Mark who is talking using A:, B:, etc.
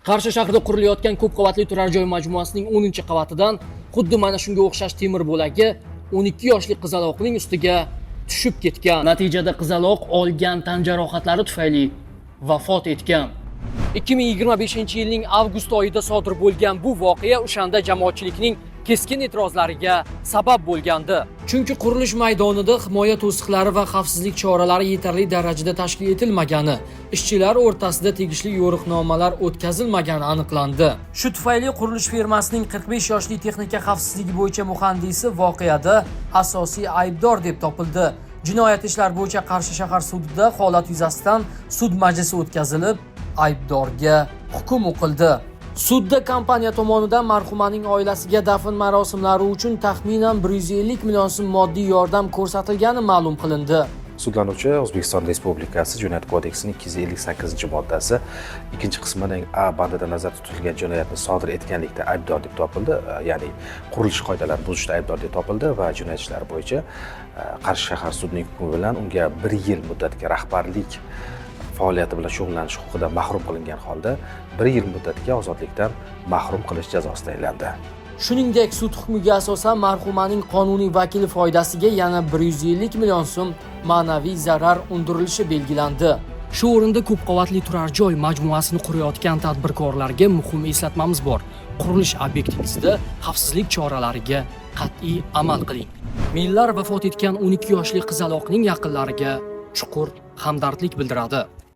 A: Qarshi shahrida qurilayotgan ko'p qavatli turar joy majmuasining 10-qavatidan xuddi mana shunga o'xshash temir bo'lagi 12 yoshli qizaloqning ustiga tushib ketgan. Natijada qizaloq olgan tan jarohatlari tufayli vafot etgan. 2025-yilning avgust oyida sodir bo'lgan bu voqea o'shanda jamoatchilikning keskin e'tirozlariga sabab bo'lgandi. Chunki qurilish maydonida himoya to'siqlari va xavfsizlik choralari yetarli darajada tashkil etilmagani, ishchilar o'rtasida tegishli yo'riqnomalar o'tkazilmagani aniqlandi. Shu tufayli qurilish firmasining 45 yoshli texnika xavfsizligi bo'yicha muhandisi voqeada asosiy aybdor deb topildi. Jinoyat ishlar bo'yicha Qarshi shahar sudida holat yuzasidan sud majlisi o'tkazilib, aybdorga hukm o'qildi. Sudda kompaniya tomonidan marhumaning oilasiga dafn marosimlari uchun taxminan 150 million so'm moddiy yordam ko'rsatilgani ma'lum qilindi.
B: Sudlanuvchi O'zbekiston Respublikasi Jinoyat kodeksining 258-moddasi 2-qismining A bandida nazarda tutilgan jinoyatni sodir etganlikda aybdor deb topildi, ya'ni qurilish qoidalarini buzishda aybdor deb topildi va jinoyat ishlari bo'yicha Qarshi shahar sudining hukmi bilan unga 1 yil muddatga rahbarlik faoliyati bilan shug'ullanish huquqidan mahrum qilingan holda 1 yil muddatga ozodlikdan mahrum qilish jazosi tayinlandi.
A: Shuningdek, sud hukmiga asosan marhumaning qonuniy vakili foydasiga yana 150 million so'm ma'naviy zarar undirilishi belgilandi. Shu o'rinda ko'p qavatli turar joy majmuasini qurayotgan tadbirkorlarga muhim eslatmamiz bor. Qurilish obyektingizda xavfsizlik choralariga qat'iy amal qiling. Millar vafot etgan 12 yoshli qizaloqning yaqinlariga chuqur hamdardlik bildiradi.